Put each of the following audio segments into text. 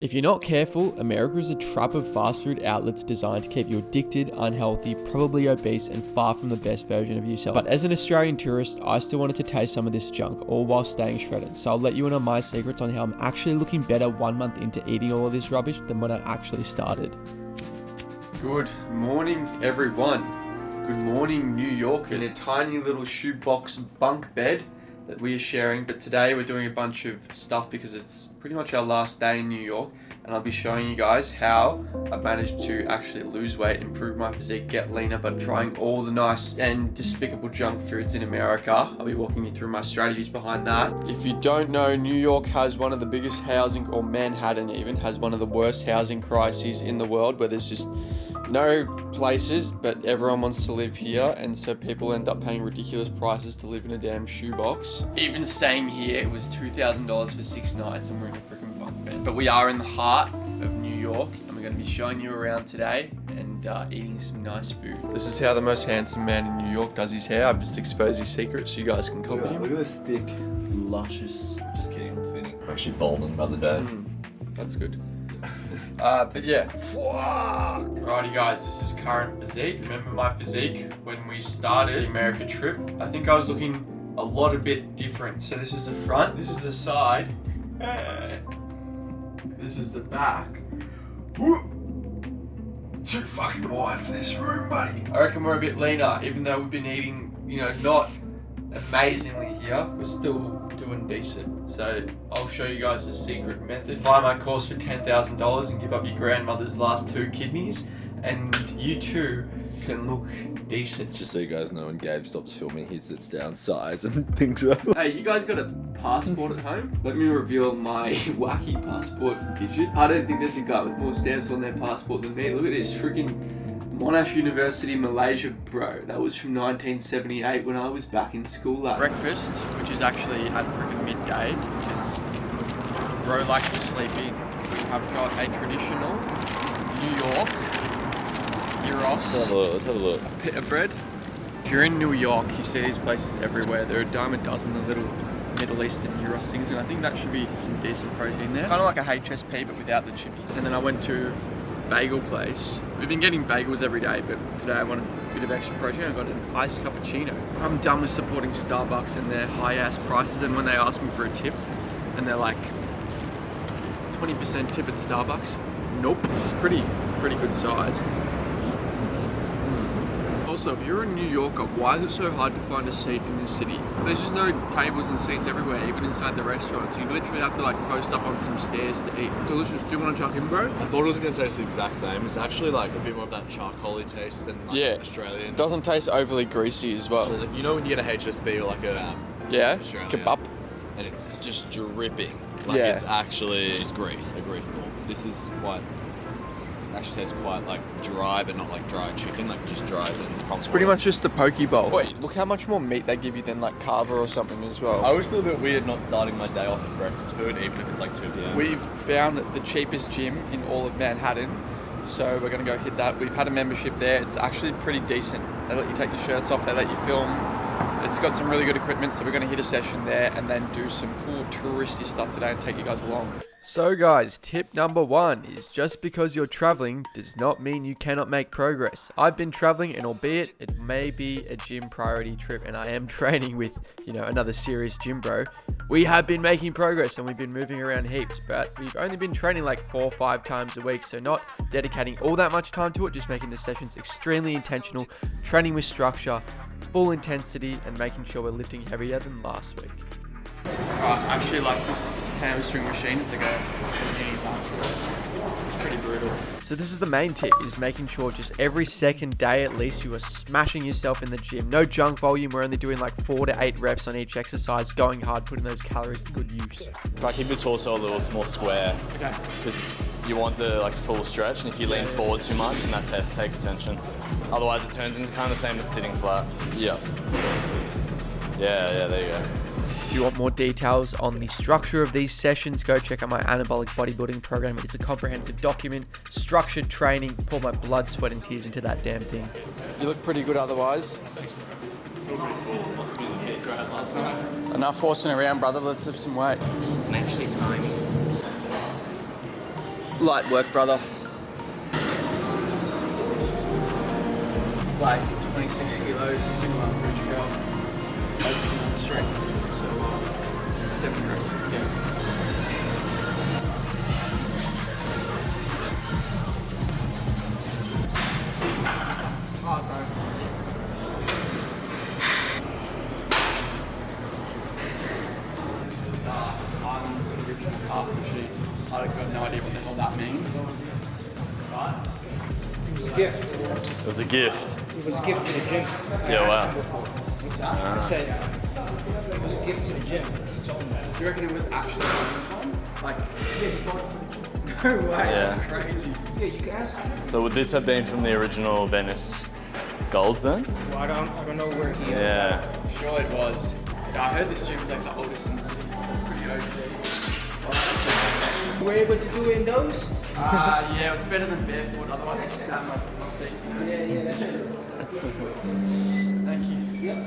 If you're not careful, America is a trap of fast food outlets designed to keep you addicted, unhealthy, probably obese, and far from the best version of yourself. But as an Australian tourist, I still wanted to taste some of this junk, all while staying shredded. So I'll let you in on my secrets on how I'm actually looking better 1 month into eating all of this rubbish than when I actually started. Good morning, everyone. Good morning, New York, in a tiny little shoebox bunk bed that we are sharing. But today we're doing a bunch of stuff because it's pretty much our last day in New York, and I'll be showing you guys how I've managed to actually lose weight, improve my physique, get leaner, but trying all the nice and despicable junk foods in America. I'll be walking you through my strategies behind that. If you don't know, New York has one of the biggest housing, or Manhattan even, has one of the worst housing crises in the world, where there's just no places, but everyone wants to live here, and so people end up paying ridiculous prices to live in a damn shoebox. Even staying here, it was $2,000 for 6 nights, and we're in a freaking bunk bed. But we are in the heart of New York, and we're going to be showing you around today and eating some nice food. This is how the most handsome man in New York does his hair. I've just exposed his secrets so you guys can copy him. Look at this thick, luscious. Just kidding, I'm thinning. I'm actually balding by the day. That's good. But yeah. Alrighty guys, this is current physique. Remember my physique when we started the America trip? I think I was looking a bit different. So this is the front, this is the side, this is the back. Too fucking wide for this room, buddy. I reckon we're a bit leaner, even though we've been eating, not amazingly here. We're still doing decent. So I'll show you guys the secret method. Buy my course for $10,000 and give up your grandmother's last 2 kidneys, and you too can look decent. Just so you guys know, when Gabe stops filming, he sits down, sighs, and thinks about it. Hey, you guys got a passport at home? Let me reveal my wacky passport digits. I don't think there's a guy with more stamps on their passport than me. Look at this, freaking Monash University, Malaysia, bro. That was from 1978 when I was back in school. Breakfast, which is actually at freaking midday, because bro likes to sleep in. We have got a traditional New York gyros. Let's have a look. Pita bread. If you're in New York, you see these places everywhere. There are a dime a dozen, the little Middle Eastern gyros things, and I think that should be some decent protein there. Kind of like a HSP, but without the chippies. And then I went to bagel place. We've been getting bagels every day, but today I want a bit of extra protein. I got an iced cappuccino. I'm done with supporting Starbucks and their high ass prices, and when they ask me for a tip and they're like 20% tip at Starbucks, nope. This is pretty good size. Also, if you're a New Yorker, why is it so hard to find a seat in this city? There's just no tables and seats everywhere, even inside the restaurants. You literally have to post up on some stairs to eat. Delicious. Do you want to chuck in, bro? I thought it was going to taste the exact same. It's actually a bit more of that charcoaly taste than Australian. It doesn't taste overly greasy as well. So, when you get a HSB or Australian, kebab, and it's just dripping. It's actually just grease, a grease ball. This is actually tastes quite dry, but not like dry chicken, just dry and it's pretty much just the poke bowl. Wait, look how much more meat they give you than carver or something as well. I always feel a bit weird not starting my day off with breakfast food, even if it's 2 p.m. We've found the cheapest gym in all of Manhattan, so we're going to go hit that. We've had a membership there. It's actually pretty decent. They let you take your shirts off, they let you film. It's got some really good equipment, so we're going to hit a session there and then do some cool touristy stuff today and take you guys along. So guys, tip number 1 is just because you're traveling does not mean you cannot make progress. I've been traveling, and albeit it may be a gym priority trip and I am training with, another serious gym bro, we have been making progress and we've been moving around heaps, but we've only been training 4 or 5 times a week, so not dedicating all that much time to it, just making the sessions extremely intentional, training with structure, full intensity, and making sure we're lifting heavier than last week. I actually like this hamstring machine to go. It's pretty brutal. So this is the main tip, is making sure just every second day at least you are smashing yourself in the gym. No junk volume, we're only doing 4 to 8 reps on each exercise, going hard, putting those calories to good use. Keep your torso a little more square. Okay. Because you want the full stretch, and if you lean forward too much, then that takes tension. Otherwise it turns into kind of the same as sitting flat. Yeah, there you go. If you want more details on the structure of these sessions, go check out my anabolic bodybuilding program. It's a comprehensive document, structured training, pour my blood, sweat and tears into that damn thing. You look pretty good otherwise. Enough horsing around, brother. Let's lift some weight. I'm actually tiny. Light work, brother. It's like 26 kilos, single arm bridge curl, focusing on strength. So 7 reps. Yeah. It's hard, bro. This was Ireland's original carpet sheet. I've got no idea what the hell that means. Right? It was a gift. It was a gift. It was a gift to the gym. Yeah, wow. What's that? I said it was a gift to the gym. He told me. Do you reckon it was actually time? Like, Yeah, he bought it for the gym. no way, Yeah. that's crazy. Yeah, you can ask him. So would this have been from the original Venice golds then? Well, I don't know where he. Yeah. Sure it was. I heard this gym was like the oldest in the city. Pretty OG. You were able to do it in those? Yeah, it's better than barefoot, otherwise it's stand like my feet. Yeah, that's true. Thank you. Yeah.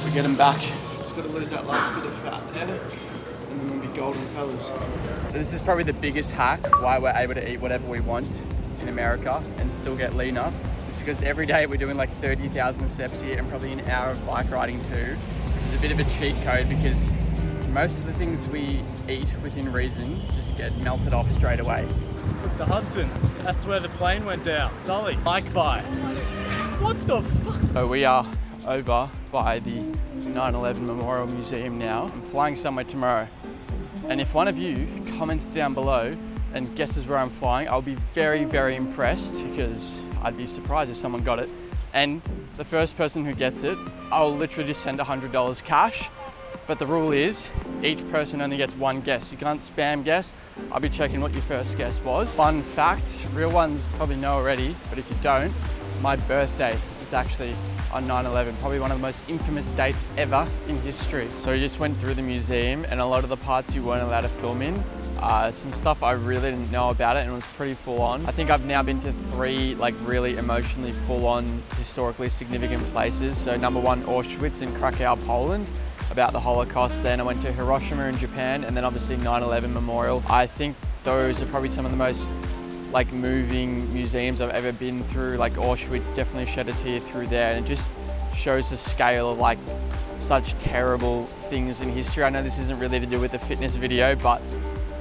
We get them back. Just got to lose that last bit of fat there, and then we'll be golden fellas. So this is probably the biggest hack why we're able to eat whatever we want in America and still get leaner. It's because every day we're doing like 30,000 steps here and probably an hour of bike riding too, which is a bit of a cheat code because most of the things we eat within reason just get melted off straight away. The Hudson. That's where the plane went down. Sully. Bike by. What the fuck? So we are over by the 9/11 Memorial Museum now. I'm flying somewhere tomorrow. And if one of you comments down below and guesses where I'm flying, I'll be very, very impressed because I'd be surprised if someone got it. And the first person who gets it, I'll literally just send $100 cash. But the rule is each person only gets one guess. You can't spam guess. I'll be checking what your first guess was. Fun fact, real ones probably know already, but if you don't, my birthday is actually on 9/11, probably one of the most infamous dates ever in history. So we just went through the museum and a lot of the parts you weren't allowed to film in. Some stuff I really didn't know about it and it was pretty full on. I think I've now been to 3 like really emotionally full on, historically significant places. So number 1, Auschwitz in Krakow, Poland, about the Holocaust. Then I went to Hiroshima in Japan and then obviously 9/11 Memorial. I think those are probably some of the most like moving museums I've ever been through. Like Auschwitz definitely shed a tear through there, and it just shows the scale of like such terrible things in history. I know this isn't really to do with the fitness video, but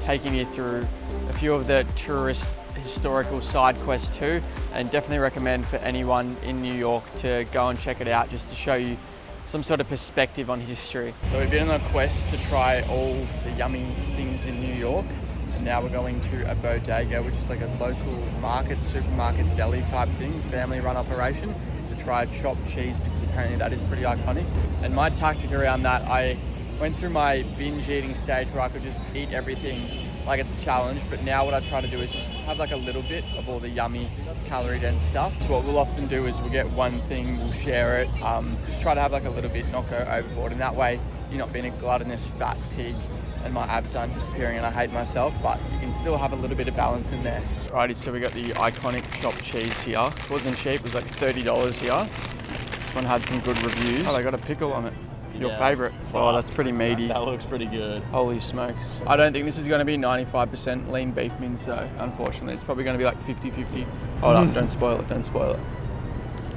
taking you through a few of the tourist historical side quests too, and definitely recommend for anyone in New York to go and check it out just to show you some sort of perspective on history. So we've been on a quest to try all the yummy things in New York. And now we're going to a bodega, which is like a local market, supermarket, deli type thing, family run operation, to try chopped cheese because apparently that is pretty iconic. And my tactic around that, I went through my binge eating stage where I could just eat everything like it's a challenge, but now what I try to do is just have like a little bit of all the yummy calorie dense stuff. So what we'll often do is we'll get one thing, we'll share it, just try to have like a little bit, not go overboard, and that way you're not being a gluttonous fat pig and my abs aren't disappearing and I hate myself, but you can still have a little bit of balance in there. Alrighty, so we got the iconic chopped cheese here. It wasn't cheap, it was like $30 here. This one had some good reviews. Oh, they got a pickle on it. Your favourite? Oh, that's pretty meaty. That looks pretty good. Holy smokes. I don't think this is going to be 95% lean beef mince though, unfortunately. It's probably going to be like 50-50. Hold up, don't spoil it, don't spoil it.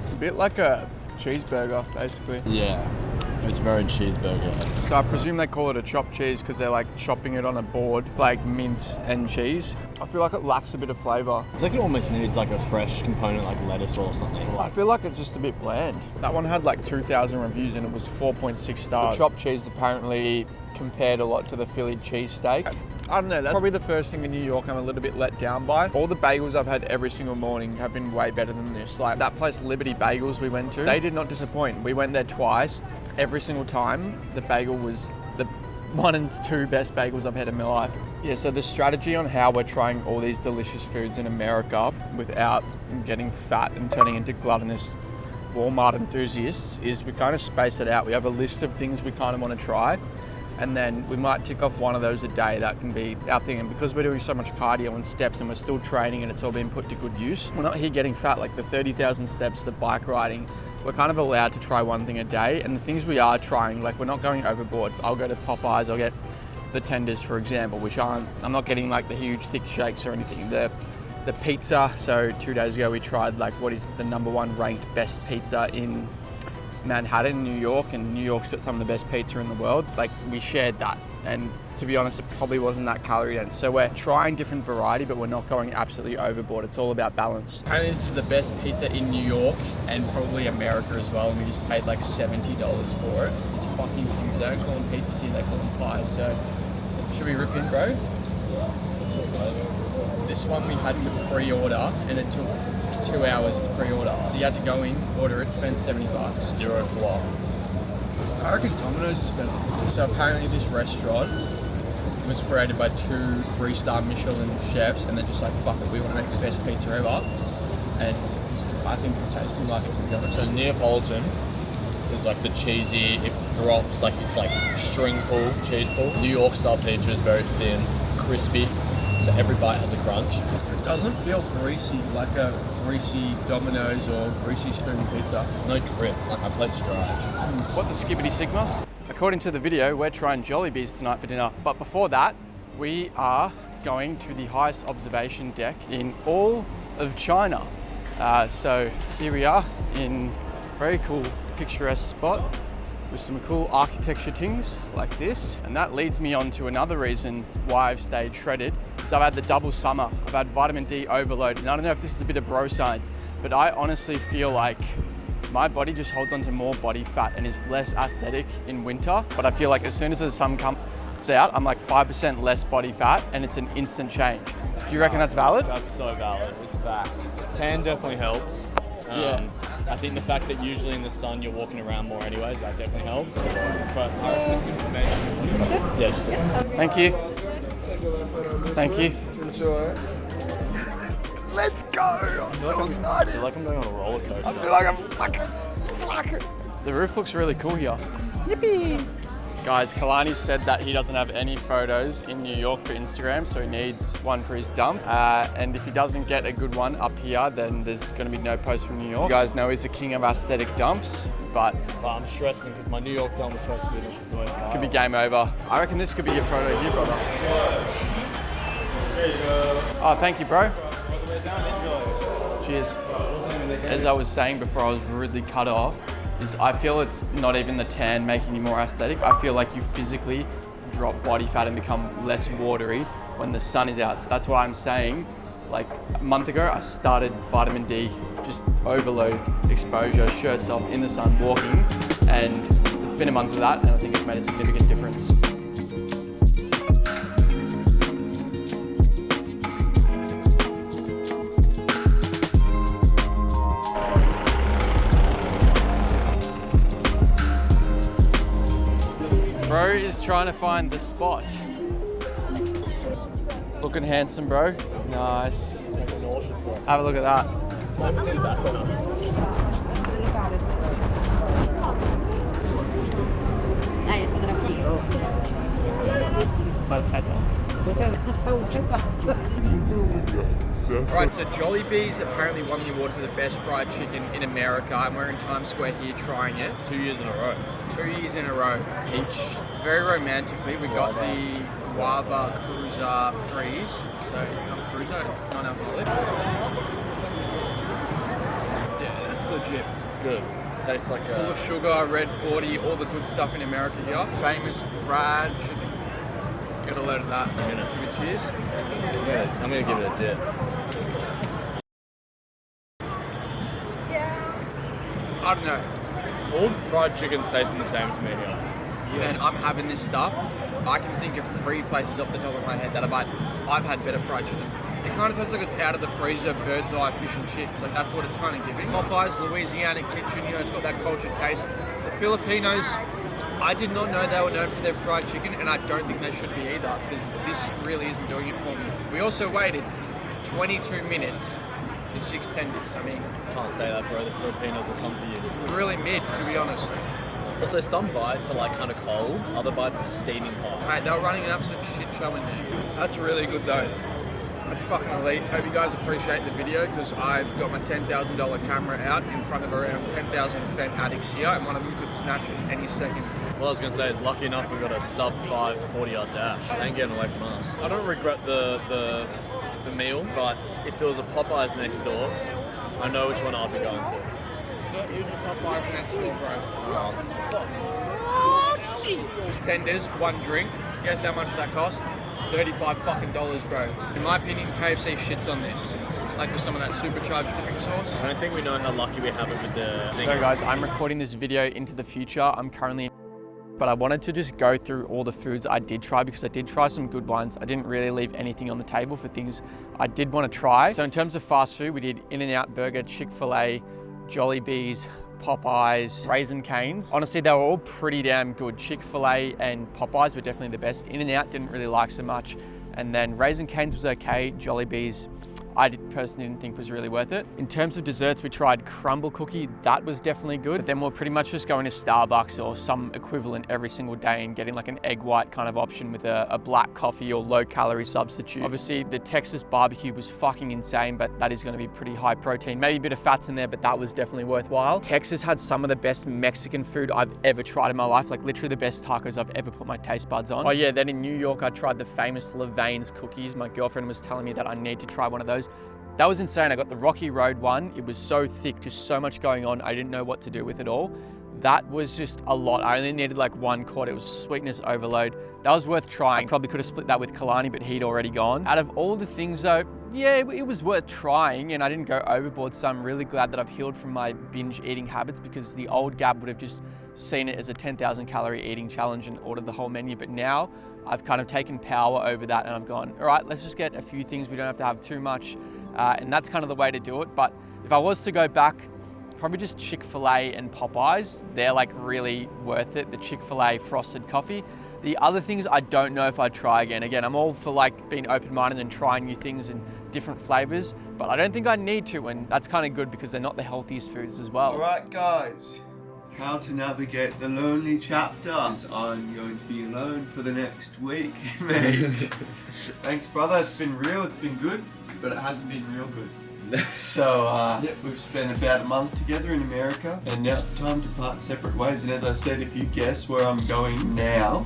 It's a bit like a cheeseburger, basically. Yeah, it's very cheeseburger. So I presume they call it a chopped cheese because they're like chopping it on a board, like mince and cheese. I feel like it lacks a bit of flavour. It's like it almost needs like a fresh component like lettuce or something. I feel like it's just a bit bland. That one had like 2,000 reviews and it was 4.6 stars. The chopped cheese apparently compared a lot to the Philly cheesesteak. I don't know, that's probably the first thing in New York I'm a little bit let down by. All the bagels I've had every single morning have been way better than this. Like that place Liberty Bagels we went to, they did not disappoint. We went there twice. Every single time the bagel was the 1 and 2 best bagels I've had in my life. Yeah, so the strategy on how we're trying all these delicious foods in America without getting fat and turning into gluttonous Walmart enthusiasts is we kind of space it out. We have a list of things we kind of want to try, and then we might tick off one of those a day. That can be our thing. And because we're doing so much cardio and steps and we're still training and it's all being put to good use, we're not here getting fat. Like the 30,000 steps, the bike riding, we're kind of allowed to try one thing a day. And the things we are trying, like we're not going overboard. I'll go to Popeyes, I'll get the tenders, for example, which I'm not getting like the huge thick shakes or anything. The pizza, so 2 days ago we tried like what is the #1 ranked best pizza in Manhattan, New York, and New York's got some of the best pizza in the world. Like we shared that, and to be honest, it probably wasn't that calorie dense. So we're trying different variety, but we're not going absolutely overboard. It's all about balance. Apparently this is the best pizza in New York and probably America as well, and we just paid like $70 for it. It's fucking huge. They don't call them pizzas here, they call them pies. So should we rip in, bro? This one we had to pre-order, and it took 2 hours to pre-order. So you had to go in, order it, spend $70. Zero flop. I reckon Domino's is better. So apparently this restaurant was created by 2 3-star Michelin chefs, and they're just like, fuck it, we want to make the best pizza ever. And I think it's tasting like it, to be honest. So Neapolitan is like the cheesy, it drops, like it's like string pull, cheese pull. New York style pizza is very thin, crispy, so every bite has a crunch. It doesn't feel greasy like a greasy Domino's or greasy spoon pizza. No drip, like my plate's dry. What the skibbity sigma? According to the video, we're trying Jollibees tonight for dinner. But before that, we are going to the highest observation deck in all of China. So here we are in a very cool picturesque spot with some cool architecture things like this. And that leads me on to another reason why I've stayed shredded. So I've had the double summer, I've had vitamin D overload. And I don't know if this is a bit of bro science, but I honestly feel like my body just holds on to more body fat and is less aesthetic in winter. But I feel like as soon as the sun comes out, I'm like 5% less body fat and it's an instant change. Do you reckon that's valid? That's so valid, it's fact. Tan definitely helps. Yeah. I think the fact that usually in the sun you're walking around more anyways, that definitely helps. But I reckon it's good information. Yeah. Thank you. Thank you. Let's go! I'm so excited. I feel like I'm going on a roller coaster. I feel like I'm fucking. The roof looks really cool here. Yippee! Guys, Kalani said that he doesn't have any photos in New York for Instagram, so he needs one for his dump. And if he doesn't get a good one up here, then there's going to be no post from New York. You guys know he's the king of aesthetic dumps, but I'm stressing because my New York dump was supposed to be the worst. Could be game over. I reckon this could be your photo of you, brother. There you go. Oh, thank you, bro. All the way down, enjoy. Cheers. As I was saying before I was rudely cut off, is I feel it's not even the tan making you more aesthetic. I feel like you physically drop body fat and become less watery when the sun is out. So that's what I'm saying. Like a month ago, I started vitamin D, just overload exposure, shirts off, in the sun, walking. And it's been a month of that, and I think it's made a significant difference. Bro is trying to find the spot. Looking handsome, bro. Nice. Have a look at that. Right, so Jollibees apparently won the award for the best fried chicken in America, and we're in Times Square here trying it. 2 years in a row. 2 years in a row each. Very romantically, we got the Guava Cruiser Freeze. So it's not Cruiser, it's non-alcoholic. Yeah, that's legit. It's good. It tastes like Full of sugar, red 40, all the good stuff in America here. Famous fried chicken. Get a load of that. Cheers. Yeah, I'm gonna give it a dip. I don't know. All fried chicken tasting the same to me here. Man, I'm having this stuff. I can think of 3 places off the top of my head that I've had better fried chicken. It kind of tastes like it's out of the freezer, bird's eye fish and chips. Like that's what it's kind of giving. Popeyes, Louisiana kitchen, you know, it's got that cultured taste. The Filipinos, I did not know they were known for their fried chicken, and I don't think they should be either, because this really isn't doing it for me. We also waited 22 minutes for 6 tenders. I mean, Can't say that, bro. The Filipinos will come for you. really mid, to be honest. Also, some bites are like kind of cold, other bites are steaming hot. Mate, they were running an absolute shit show in there. That's really good though. That's fucking elite. Hope you guys appreciate the video because I've got my $10,000 camera out in front of around 10,000 Fed addicts here and one of them could snatch it any second. Well, I was going to say, it's lucky enough we got a sub 5 40-yard dash. They ain't getting away from us. I don't regret the meal, but if there was a Popeyes next door, I know which one I'd be going for. Not even Popeyes next door, bro. Oh, Just tenders, one drink. Guess how much that cost? $35 fucking dollars, bro. In my opinion, KFC shits on this. Like with some of that supercharged dipping sauce. I don't think we know how lucky we have it with the... So guys, I'm recording this video into the future. I'm currently in, but I wanted to just go through all the foods I did try because I did try some good ones. I didn't really leave anything on the table for things I did want to try. So in terms of fast food, we did In-N-Out Burger, Chick-fil-A, Jollibee's, Popeyes, Raising Cane's. Honestly, they were all pretty damn good. Chick-fil-A and Popeyes were definitely the best. In-N-Out didn't really like so much. And then Raising Cane's was okay. Jollibee's, I personally didn't think was really worth it. In terms of desserts, we tried crumble cookie. That was definitely good. But then we're pretty much just going to Starbucks or some equivalent every single day and getting like an egg white kind of option with a black coffee or low calorie substitute. Obviously the Texas barbecue was fucking insane, but that is going to be pretty high protein. Maybe a bit of fats in there, but that was definitely worthwhile. Texas had some of the best Mexican food I've ever tried in my life. Like literally the best tacos I've ever put my taste buds on. Oh yeah, then in New York, I tried the famous Levain's cookies. My girlfriend was telling me that I need to try one of those. That was insane. I got the Rocky Road one. It was so thick, just so much going on. I didn't know what to do with it all. That was just a lot. I only needed like 1 quart. It was sweetness overload. That was worth trying. I probably could have split that with Kalani, but he'd already gone. Out of all the things though, yeah, it was worth trying and I didn't go overboard. So I'm really glad that I've healed from my binge eating habits because the old Gab would have just seen it as a 10,000 calorie eating challenge and ordered the whole menu. But now I've kind of taken power over that and I've gone, all right, let's just get a few things. We don't have to have too much. And that's kind of the way to do it. But if I was to go back, probably just Chick-fil-A and Popeyes. They're like really worth it. The Chick-fil-A frosted coffee. The other things I don't know if I'd try again. Again, I'm all for like being open-minded and trying new things and different flavors, but I don't think I need to, and that's kind of good because they're not the healthiest foods as well. All right, guys. How to navigate the lonely chapter. I'm going to be alone for the next week, mate. Thanks, brother. It's been real. It's been good, but it hasn't been real good. So, yep, we've spent about a month together in America, and now it's time to part separate ways. And as I said, if you guess where I'm going now,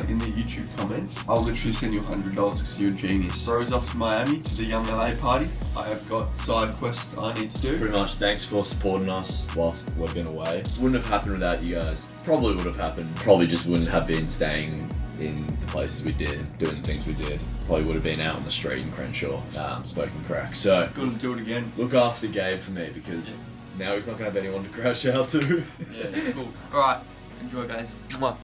in the YouTube comments, I'll literally send you $100 because you're a genius. Bro's off to Miami to the Young LA party. I have got side quests I need to do. Pretty much, thanks for supporting us whilst we've been away. Wouldn't have happened without you guys. Probably would have happened. Probably just wouldn't have been staying in the places we did, doing the things we did. Probably would have been out on the street in Crenshaw, smoking crack. So, Gotta do it again. look after Gabe for me because now he's not going to have anyone to crash out to. Yeah, cool. Alright, enjoy guys. Mwah.